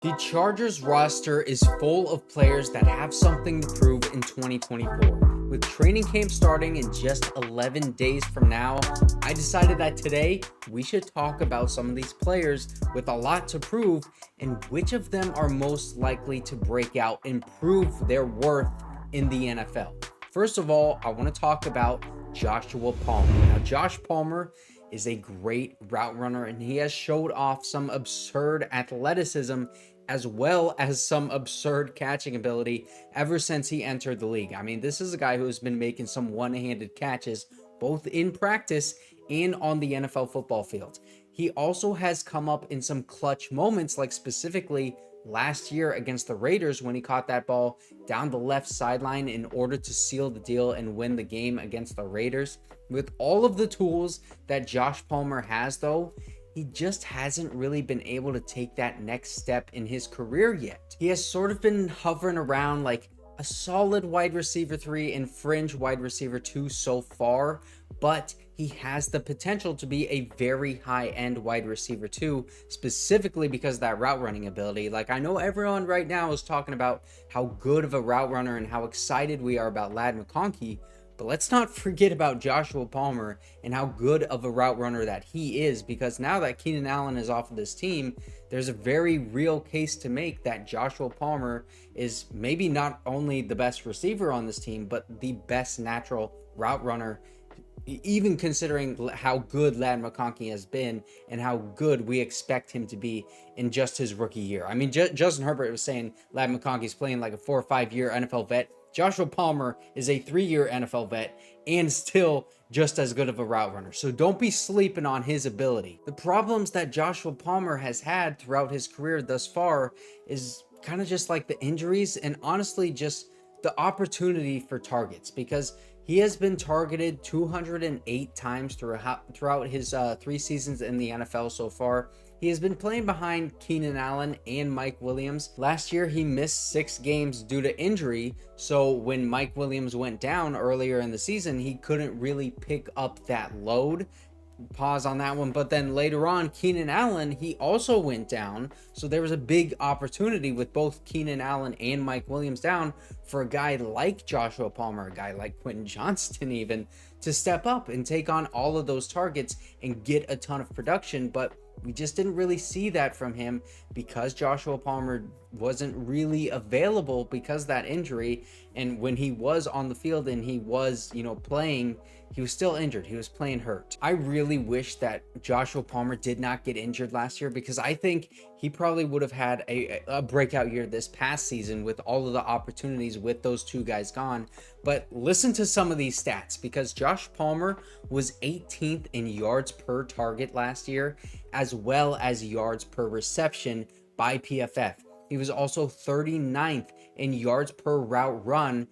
The Chargers roster is full of players that have something to prove in 2024. With training camp starting in just 11 days from now, I decided that today we should talk about some of these players with a lot to prove and which of them are most likely to break out and prove their worth in the NFL. First of all, I want to talk about Joshua Palmer. Now, Josh Palmer is a great route runner and he has showed off some absurd athleticism as well as some absurd catching ability ever since he entered the league. I mean, this is a guy who has been making some one-handed catches both in practice and on the NFL football field. He also has come up in some clutch moments, like specifically last year against the Raiders when he caught that ball down the left sideline in order to seal the deal and win the game against the Raiders. With all of the tools that Josh Palmer has, though, he just hasn't really been able to take that next step in his career yet. He has sort of been hovering around like a solid wide receiver 3 and fringe wide receiver 2 so far, but he has the potential to be a very high-end wide receiver 2, specifically because of that route running ability. Like, I know everyone right now is talking about how good of a route runner and how excited we are about McConkey, but let's not forget about Joshua Palmer and how good of a route runner that he is, because now that Keenan Allen is off of this team, there's a very real case to make that Joshua Palmer is maybe not only the best receiver on this team, but the best natural route runner, even considering how good McConkey has been and how good we expect him to be in just his rookie year. I mean, Justin Herbert was saying McConkey's playing like a 4 or 5 year NFL vet. Joshua Palmer is a 3-year NFL vet and still just as good of a route runner. So don't be sleeping on his ability. The problems that Joshua Palmer has had throughout his career thus far is kind of just like the injuries and honestly just the opportunity for targets, because he has been targeted 208 times throughout his 3 seasons in the NFL so far. He has been playing behind Keenan Allen and Mike Williams. Last year, he missed 6 games due to injury, so when Mike Williams went down earlier in the season, he couldn't really pick up that load. Pause on that one. But then later on, Keenan Allen, he also went down, so there was a big opportunity with both Keenan Allen and Mike Williams down for a guy like Joshua Palmer, a guy like Quentin Johnston even, to step up and take on all of those targets and get a ton of production. But we just didn't really see that from him because Joshua Palmer wasn't really available because of that injury. And when he was on the field and he was, playing, he was still injured. He was playing hurt. I really wish that Joshua Palmer did not get injured last year, because I think he probably would have had a breakout year this past season with all of the opportunities with those 2 guys gone. But listen to some of these stats, because Josh Palmer was 18th in yards per target last year, as well as yards per reception by PFF. He was also 39th in yards per route run,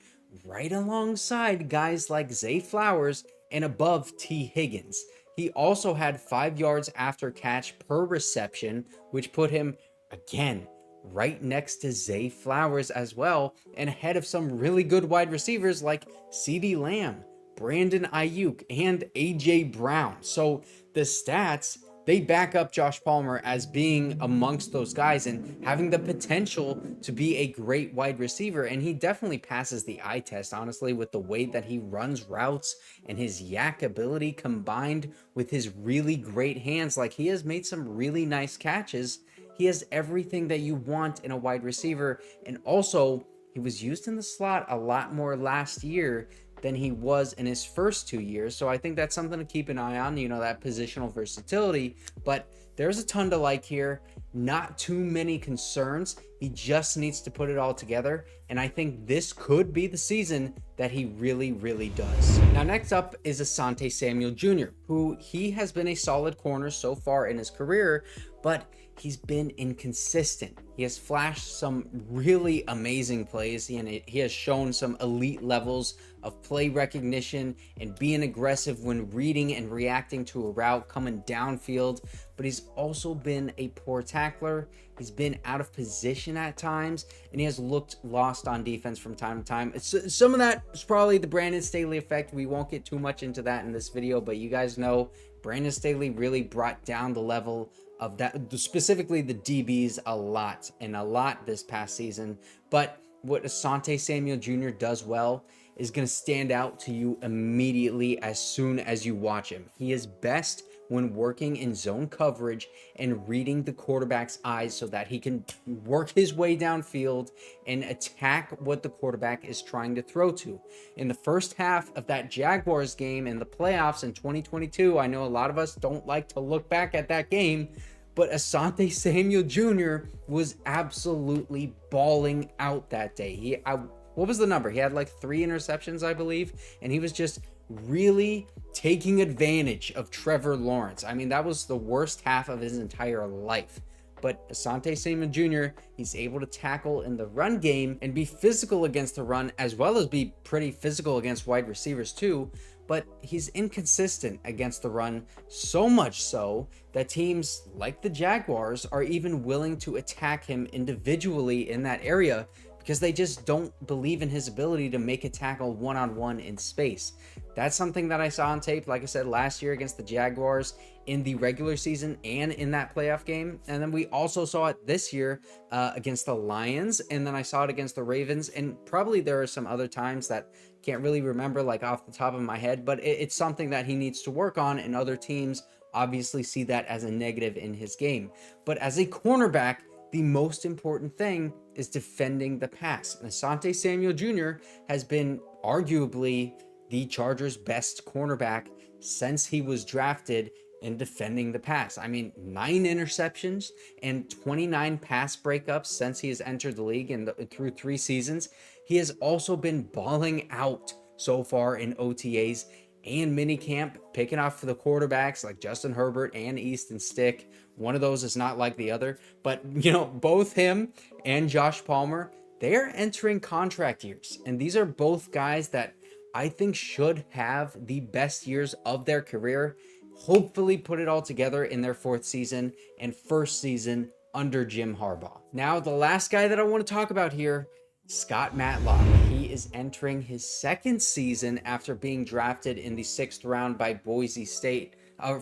right alongside guys like Zay Flowers and above T. Higgins. He also had 5 yards after catch per reception, which put him, again, right next to Zay Flowers as well, and ahead of some really good wide receivers like CeeDee Lamb, Brandon Ayuk, and A.J. Brown. So the stats, they back up Josh Palmer as being amongst those guys and having the potential to be a great wide receiver. And he definitely passes the eye test, honestly, with the way that he runs routes and his yak ability combined with his really great hands. Like, he has made some really nice catches. He has everything that you want in a wide receiver. And also, he was used in the slot a lot more last year than he was in his first 2 years. So I think that's something to keep an eye on, that positional versatility. But there's a ton to like here. Not too many concerns. He just needs to put it all together. And I think this could be the season that he really, really does. Now, next up is Asante Samuel Jr., who he has been a solid corner so far in his career, but he's been inconsistent. He has flashed some really amazing plays, and he has shown some elite levels of play recognition and being aggressive when reading and reacting to a route coming downfield. But he's also been a poor tackler. He's been out of position at times, and he has looked lost on defense from time to time. Some of that is probably the Brandon Staley effect. We won't get too much into that in this video, but you guys know Brandon Staley really brought down the level of that, specifically the DBs, a lot this past season. But what Asante Samuel Jr. does well is going to stand out to you immediately as soon as you watch him. He is best when working in zone coverage and reading the quarterback's eyes so that he can work his way downfield and attack what the quarterback is trying to throw to. In the first half of that Jaguars game in the playoffs in 2022, I know a lot of us don't like to look back at that game, but Asante Samuel Jr. was absolutely balling out that day. What was the number? He had like 3 interceptions, I believe, and he was just really taking advantage of Trevor Lawrence. I mean, that was the worst half of his entire life. But Asante Samuel Jr., he's able to tackle in the run game and be physical against the run, as well as be pretty physical against wide receivers too. But he's inconsistent against the run, so much so that teams like the Jaguars are even willing to attack him individually in that area because they just don't believe in his ability to make a tackle one-on-one in space. That's something that I saw on tape, like I said, last year against the Jaguars in the regular season and in that playoff game. And then we also saw it this year against the Lions, and then I saw it against the Ravens, and probably there are some other times that can't really remember like off the top of my head, but it's something that he needs to work on, and other teams obviously see that as a negative in his game. But as a cornerback, the most important thing is defending the pass. And Asante Samuel Jr. has been arguably the Chargers' best cornerback since he was drafted in defending the pass. I mean, 9 interceptions and 29 pass breakups since he has entered the league and through 3 seasons. He has also been balling out so far in OTAs and minicamp, picking off for the quarterbacks like Justin Herbert and Easton Stick. One of those is not like the other, but both him and Josh Palmer, they're entering contract years, and these are both guys that I think should have the best years of their career, hopefully put it all together in their 4th season and 1st season under Jim Harbaugh. Now, the last guy that I want to talk about here, Scott Matlock. He is entering his 2nd season after being drafted in the 6th round by Boise State,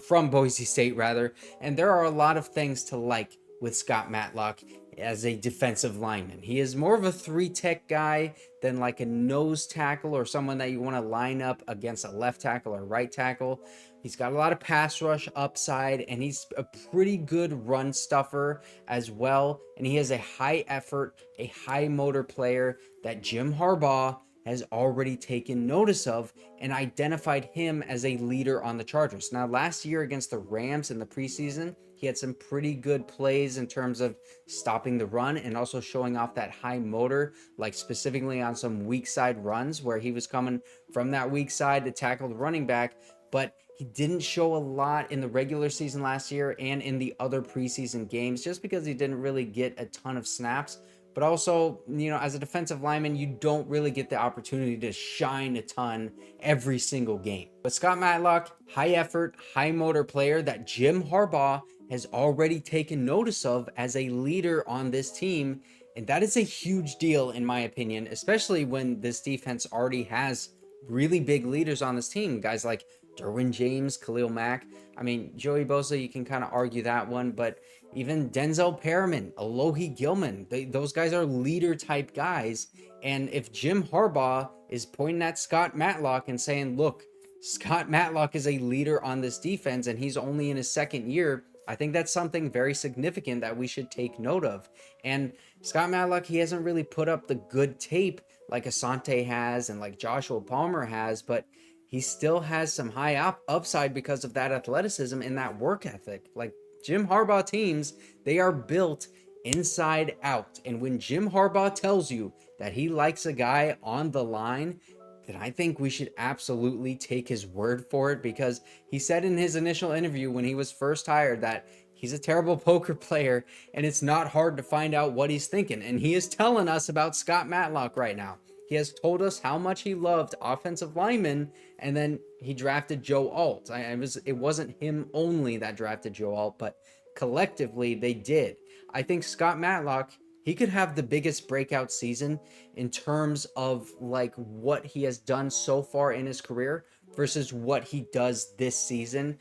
from Boise State rather. And there are a lot of things to like with Scott Matlock as a defensive lineman. He is more of a 3-tech guy than like a nose tackle or someone that you want to line up against a left tackle or right tackle. He's got a lot of pass rush upside, and he's a pretty good run stuffer as well. And he has a high effort, a high motor player that Jim Harbaugh has already taken notice of and identified him as a leader on the Chargers. Now, last year against the Rams in the preseason, he had some pretty good plays in terms of stopping the run and also showing off that high motor, like specifically on some weak side runs where he was coming from that weak side to tackle the running back. But he didn't show a lot in the regular season last year and in the other preseason games just because he didn't really get a ton of snaps. But also, as a defensive lineman, you don't really get the opportunity to shine a ton every single game. But Scott Matlock, high effort, high motor player that Jim Harbaugh has already taken notice of as a leader on this team. And that is a huge deal in my opinion, especially when this defense already has really big leaders on this team. Guys like Derwin James, Khalil Mack. I mean, Joey Bosa, you can kind of argue that one, but even Denzel Perriman, Alohi Gilman, those guys are leader type guys. And if Jim Harbaugh is pointing at Scott Matlock and saying, look, Scott Matlock is a leader on this defense and he's only in his 2nd year, I think that's something very significant that we should take note of. And Scott Matlock, he hasn't really put up the good tape like Asante has and like Joshua Palmer has, but he still has some high upside because of that athleticism and that work ethic. Like Jim Harbaugh teams, they are built inside out. And when Jim Harbaugh tells you that he likes a guy on the line, then I think we should absolutely take his word for it, because he said in his initial interview when he was first hired that he's a terrible poker player and it's not hard to find out what he's thinking. And he is telling us about Scott Matlock right now. He has told us how much he loved offensive linemen, and then he drafted Joe Alt. It wasn't him only that drafted Joe Alt, but collectively they did. I think Scott Matlock, he could have the biggest breakout season in terms of like what he has done so far in his career versus what he does this season,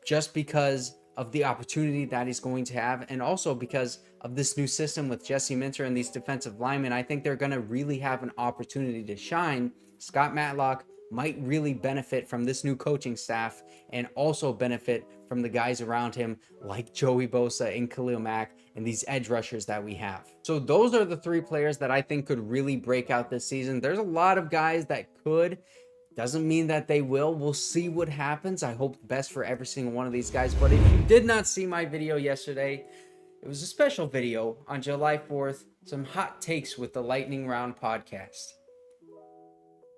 just because of the opportunity that he's going to have, and also because of this new system with Jesse Minter and these defensive linemen. I think they're going to really have an opportunity to shine. Scott Matlock might really benefit from this new coaching staff and also benefit from the guys around him like Joey Bosa and Khalil Mack and these edge rushers that we have. So those are the three players that I think could really break out this season. There's a lot of guys that could. Doesn't mean that they will. We'll see what happens. I hope the best for every single one of these guys. But if you did not see my video yesterday, it was a special video on July 4th. Some hot takes with the Lightning Round podcast.